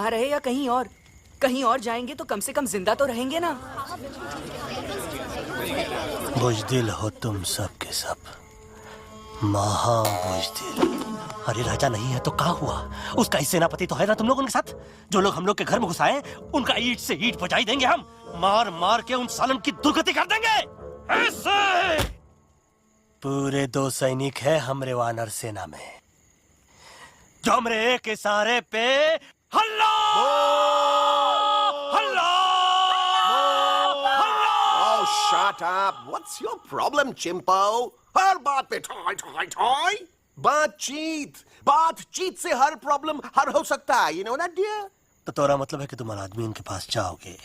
यहाँ रहे या कहीं और जाएंगे तो कम से कम जिंदा तो रहेंगे ना। बुजदिल हो तुम सब के सब, महा बुजदिल। अरे राजा नहीं है तो क्या हुआ? उसका ही सेनापति तो है ना तुम लोग उनके साथ। जो लोग हम लोग के घर में घुसाए उनका ईंट से ईंट बजाई देंगे हम। मार मार के उन सालन की दुर्गति कर देंगे ऐसे। पूरे 2 सैनिक है हमरे वानर सेना में, जो हमरे एक इशारे पे हल्ला हल्ला हल्ला। Oh, shut up! What's your problem, चिंपो? हर बात पे ठॉय ठॉय ठॉय। बातचीत से हर प्रॉब्लम हल हो सकता है, you know that, dear? तो तोरा मतलब है कि तुम आदमी उनके पास जाओगे,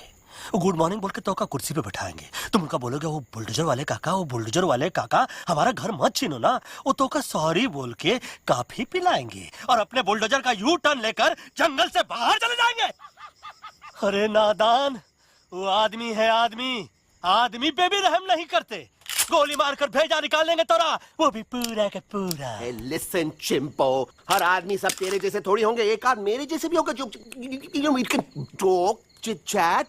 वो गुड मॉर्निंग बोल के तो का कुर्सी पे बैठाएंगे, तुम उनका बोलोगे वो बुलडोजर वाले काका हमारा घर मत छीनो ना, वो तो का सॉरी बोल के काफी पिलाएंगे और अपने बुलडोजर का यू टर्न लेकर जंगल से बाहर चले जाएंगे। अरे नादान, वो आदमी है आदमी पे भी रहम नहीं करते। गोली मारकर भेजा निकाल लेंगे तोरा, वो भी पूरा का पूरा। Hey, listen, चिंपो, हर आदमी सब तेरे जैसे थोड़ी होंगे, एक आध मेरे जैसे भी होगा जो we can talk, chit chat,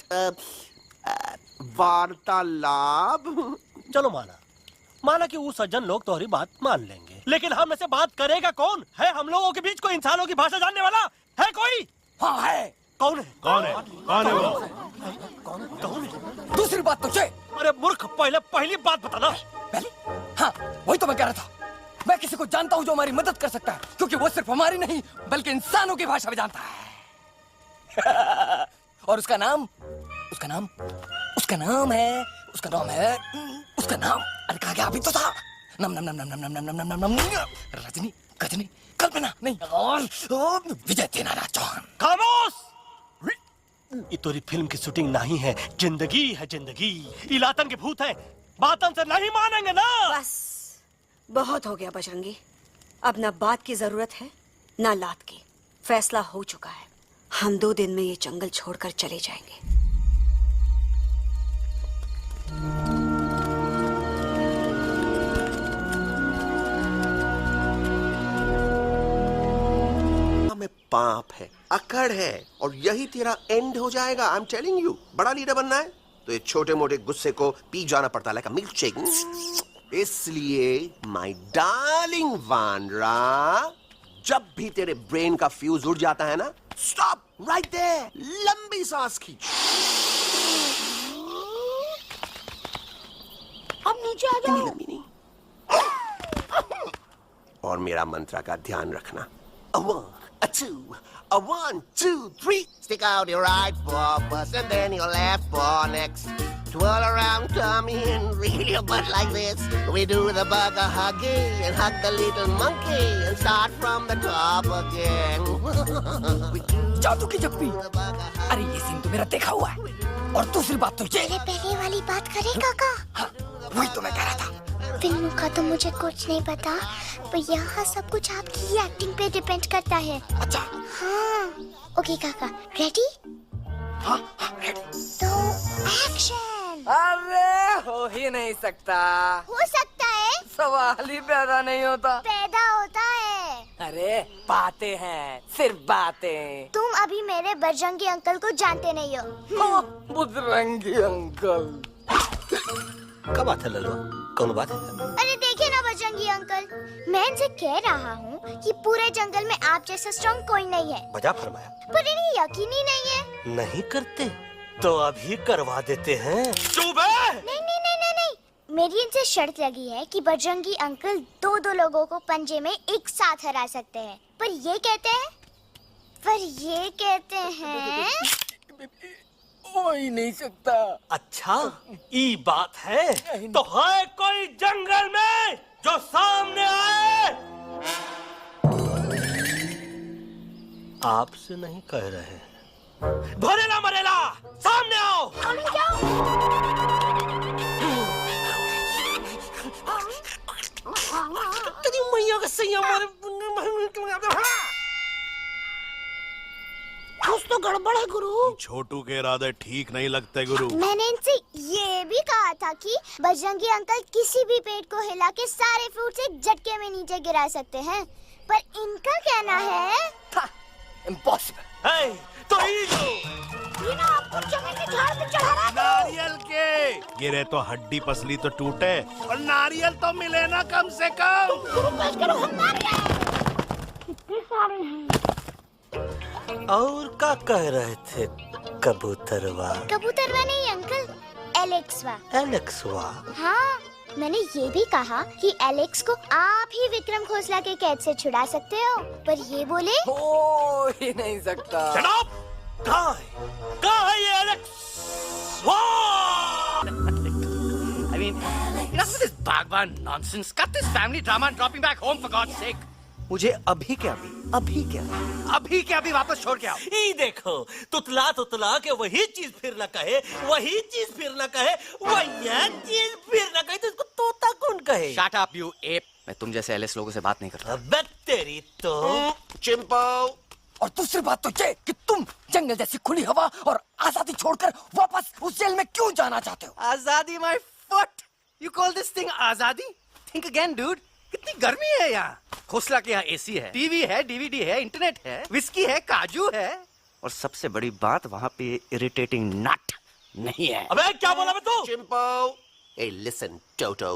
वार्तालाप। चलो माना कि वो सज्जन लोग तुम्हारी बात मान लेंगे, लेकिन हम में से बात करेगा कौन? है हम लोगों के बीच कोई इंसानों की भाषा जानने वाला है कोई? हाँ है। कौन है वो? कौन है? दूसरी बात तुझे। अरे मूर्ख, पहली बात बताना। पहले? हाँ, वही तो मैं कह रहा था। मैं किसी को जानता हूँ जो हमारी मदद कर सकता है, क्योंकि वो सिर्फ हमारी नहीं बल्कि इंसानों की भाषा भी जानता है। और उसका नाम है अरे कहा गया अभी तो था। नम नम नम नम नम नम नम नम नम नम रजनी गजनी कल्पना नहीं और विजय तेनालीराम चौहान। खामोश! ये तोरी फिल्म की शूटिंग नहीं है, जिंदगी है जिंदगी। इलातन के भूत है, बातन से नहीं मानेंगे ना। बस बहुत हो गया बजरंगी, अब ना बात की जरूरत है ना लात की। फैसला हो चुका है, हम 2 दिन में ये जंगल छोड़कर चले जाएंगे। में पाप है, अकड़ है और यही तेरा एंड हो जाएगा। आई एम टेलिंग यू, बड़ा लीडर बनना है तो ये छोटे मोटे गुस्से को पी जाना पड़ता है, लाइक अ मिल्क शेक। इसलिए माय डार्लिंग वानरा, जब भी तेरे ब्रेन का फ्यूज उड़ जाता है ना, स्टॉप राइट देयर, लंबी सांस खींच। अब नीचे आ जाओ। लंबी नहीं। और मेरा मंत्र का ध्यान रखना। A 2, a 1, 2, 3. Stick out your right paw first and then your left paw next. Twirl around tummy and reel your butt like this. We do the bugger huggy and hug the little monkey and start from the top again. जादू की जप्पी। अरे ये scene तो मेरा देखा हुआ है। और दूसरी बात तो ये। पहले वाली बात करें काका? हाँ, वही तो मैं कह रहा था। फिल्मों का तो मुझे कुछ नहीं पता, पर यहाँ सब कुछ आपकी एक्टिंग पे डिपेंड करता है। अच्छा। हाँ, ओके काका, रेडी? हाँ, रेडी। तो एक्शन। अरे हो ही नहीं सकता। हो सकता है। सवाल ही पैदा नहीं होता। पैदा होता है। अरे बातें हैं, सिर्फ बातें। तुम अभी मेरे बजरंगी अंकल को जानते नहीं हो। बजरंगी अंकल। क्या बात है लल्लू, कौन बात है? अरे देखिए ना बजरंगी अंकल, मैं इनसे कह रहा हूँ कि पूरे जंगल में आप जैसा स्ट्रॉन्ग कोई नहीं है। बजा फरमाया। पर इन्हें यकीन ही नहीं है। नहीं करते तो अभी करवा देते हैं। चुप है। नहीं नहीं नहीं नहीं नहीं, मेरी इनसे शर्त लगी है कि बजरंगी अंकल 2-2 लोगों को पंजे में एक साथ हरा सकते हैं। पर ये कहते हैं हो ही नहीं सकता। अच्छा, ये बात है तो है कोई जंगल में जो सामने आए? आपसे नहीं कह रहे, भरेला मरेला सामने आओ। मैया का सही हमारे कुछ तो गड़बड़ है गुरु। छोटू के इरादे ठीक नहीं लगते गुरु। मैंने इनसे ये भी कहा था कि बजरंगी अंकल किसी भी पेड़ को हिला के सारे फ्रूट्स एक झटके में नीचे गिरा सकते हैं, पर इनका कहना है इम्पॉसिबल। तो ही लो। ये ना आपको चमेली के झाड़ पे चढ़ा रहा है। नारियल के गिरे तो हड्डी पसली तो टूटे और नारियल तो मिले ना कम से कम। गुरु पेश करो हम नारियल। कितने सारे हैं? और क्या कह रहे थे कबूतरवा? कबूतरवा नहीं अंकल, एलेक्सवा। एलेक्सवा? हाँ, मैंने ये भी कहा कि एलेक्स को आप ही विक्रम खोसला के कैद से छुड़ा सकते हो, पर ये बोले हो ही नहीं सकता। Shut up! कहाँ है ये एलेक्सवा? I mean, enough with this Bhagwan nonsense. Cut this family drama and drop him back home for God's sake. मुझे अभी के अभी वापस छोड़ के आओ। ई देखो, तुतला तुतला के वही चीज फिर न कहे, वही चीज फिर न कहे, वही चीज फिर न कहे, तो इसको तोता कौन कहे? Shut up, you ape. मैं तुम जैसे एलिस लोगों से बात नहीं करता। अबे तेरी तो। चिंपो, और दूसरी बात तो ये कि तुम जंगल जैसी खुली हवा और आजादी छोड़कर वापस उस जेल में क्यों जाना चाहते हो? आजादी my foot. You call this thing आजादी? Think again dude. कितनी गर्मी है यहाँ। खोसला के यहाँ एसी है, टीवी है, डीवीडी है, इंटरनेट है, विस्की है, काजू है, और सबसे बड़ी बात वहाँ पे इरिटेटिंग नट नहीं है। अबे क्या बोला मैं तू? चिंपो, ए लिसन टोटो,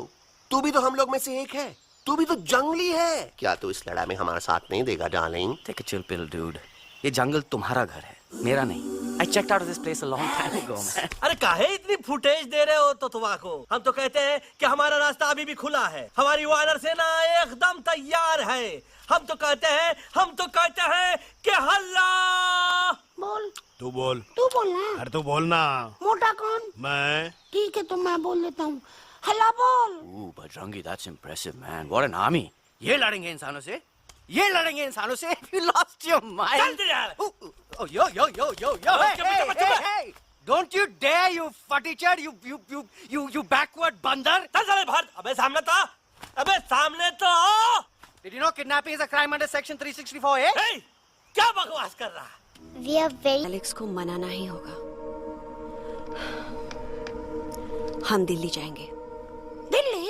तू भी तो हम लोग में से एक है। तू भी तो जंगली है। क्या तू इस लड़ाई में हमारा साथ नहीं देगा darling? Take a chill pill dude. ये जंगल तुम्हारा घर है, मेरा नहीं। I checked out of this place a long time ago, man. अरे काहे इतनी फुटेज दे रहे हो तो तुम्हारा? हम तो कहते हैं कि हमारा रास्ता अभी भी खुला है, हमारी वानर सेना एकदम तैयार है। हम तो कहते हैं कि हल्ला। बोल। तू बोल। तू बोलना। अरे तू बोलना। मोटा कौन? मैं। ठीक है तो मैं बोल लेता हूँ। हल्ला बोल। Ooh, Bajrangi, that's impressive, man. What an army. ये लड़ेंगे इंसानों से? ये लड़ेंगे इंसानों से? You lost your mind. चल दे यार। Oh, yo. Hey. Don't you dare, you fatty-chad, you backward बंदर. चल साले बाहर। अबे सामने तो आओ। Did you know kidnapping is a crime under section 364A? ए, क्या बकवास कर रहा? we are very एलेक्स को मनाना ही होगा। हम दिल्ली जाएंगे। दिल्ली?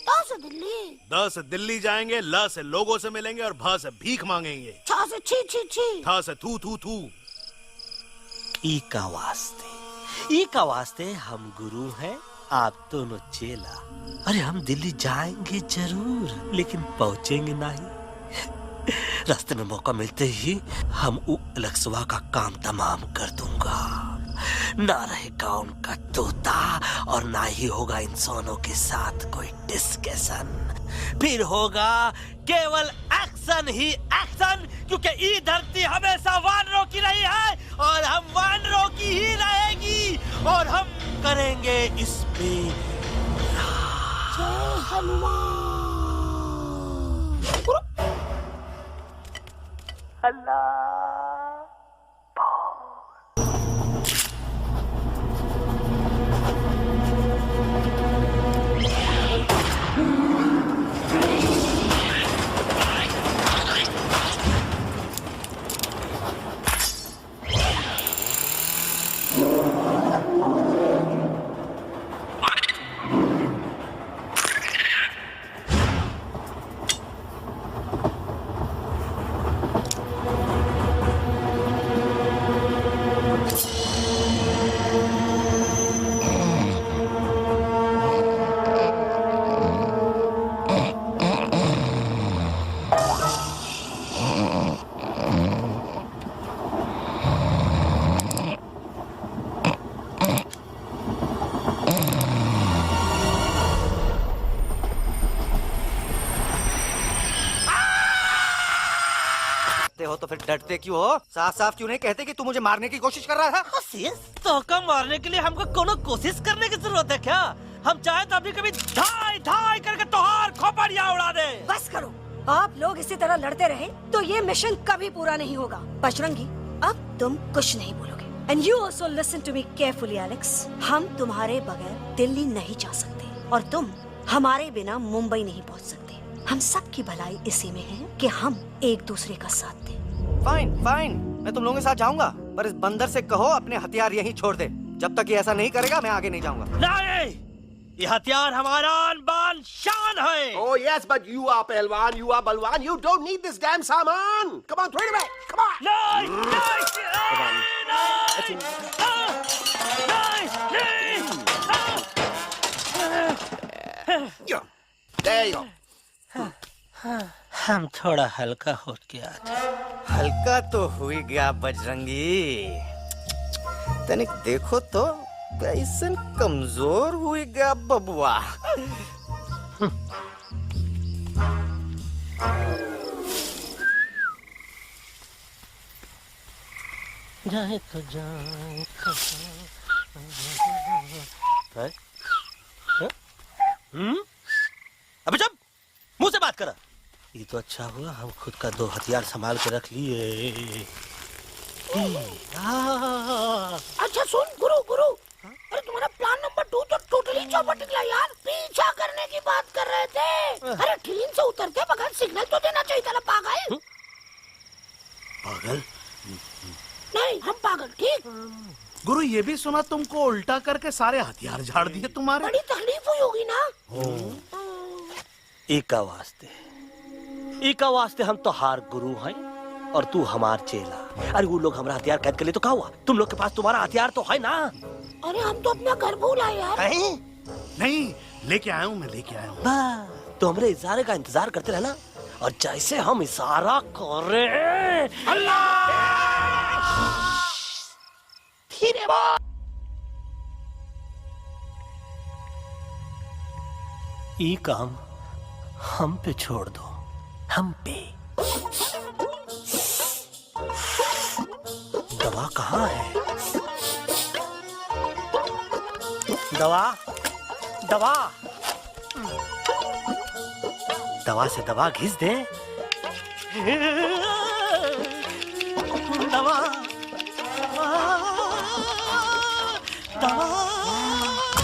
तो से दिल्ली। द से दिल्ली जाएंगे, ल से लोगों से मिलेंगे और भ से भीख मांगेंगे। छ से छी। थ से थू। ई का वास्ते हम गुरु हैं, आप दोनों चेला। अरे हम दिल्ली जाएंगे जरूर, लेकिन पहुंचेंगे नहीं। रास्ते में मौका मिलते ही हम एलेक्सवा का काम तमाम कर दूंगा। ना रहेगा उनका तोता और ना ही होगा इंसानों के साथ कोई डिस्कशन। फिर होगा केवल एक्शन ही एक्शन, क्योंकि ये धरती हमेशा वानरों की रही है और हम वानरों की ही रहेगी, और हम करेंगे इस पे जय हनुमान। हो तो फिर डरते क्यों हो? साफ क्यों नहीं कहते कि तू मुझे मारने की कोशिश कर रहा था? तो कम मारने के लिए हमको कोनो कोशिश करने की जरूरत है क्या? हम चाहे तो अभी कभी धाई करके तोहार खोपड़िया उड़ा दे। बस करो। आप लोग इसी तरह लड़ते रहे तो ये मिशन कभी पूरा नहीं होगा। बजरंगी, अब तुम कुछ नहीं बोलोगे। And you also listen to me carefully Alex. हम तुम्हारे बगैर दिल्ली नहीं जा सकते और तुम हमारे बिना मुंबई नहीं पहुंच सकते। हम सब की भलाई इसी में है कि हम एक दूसरे का साथ दें। फाइन, मैं तुम लोगों के साथ जाऊंगा, पर इस बंदर से कहो अपने हथियार यहीं छोड़ दे। जब तक ये ऐसा नहीं करेगा मैं आगे नहीं जाऊंगा। नहीं, ये हथियार हमारा आन बान शान है। Oh yes, but you are Pehलवान, you are Balwan. You don't need this damn saman. Come on, throw it away. Come on. नहीं, नहीं, Come on. Yeah. There you go. हम थोड़ा हल्का हो गया था। हल्का तो हुई गया बजरंगी, तनिक देखो तो कैसन कमजोर हुई गया बबुआ। जाए तो जाए अबे चुप, मुंह से बात कर। ये तो अच्छा हुआ हम खुद का 2 हथियार संभाल के रख लिए। अच्छा सुन गुरु गुरु, अरे तुम्हारा प्लान नंबर 2 तो टोटली चौपट निकला यार। पीछा करने की बात कर रहे थे। अरे ट्रेन से उतर के बगैर सिग्नल तो देना चाहिए था ना पागल। पागल? नहीं हम पागल, ठीक। गुरु ये भी सुना तुमको उल्टा करके सारे हथियार झाड़ दिए तुम्हारे। बड़ी तकलीफ हुई होगी ना। एका वास्ते हम तो हार गुरु हैं और तू हमार चेला। अरे वो लोग हमारा हथियार कैद कर ले तो क्या हुआ? तुम लोग के पास तुम्हारा हथियार तो है ना। अरे हम तो अपना घर भूल आए यार। नहीं, लेके आया हूँ, मैं लेके आया हूँ। तो हमारे इशारे का इंतजार करते रहना, और जैसे हम इशारा करें धीरे बोल। ये काम हम पे छोड़ दो, हम पे। दवा कहाँ है? दवा दवा दवा से दवा घिस दे। दवा दवा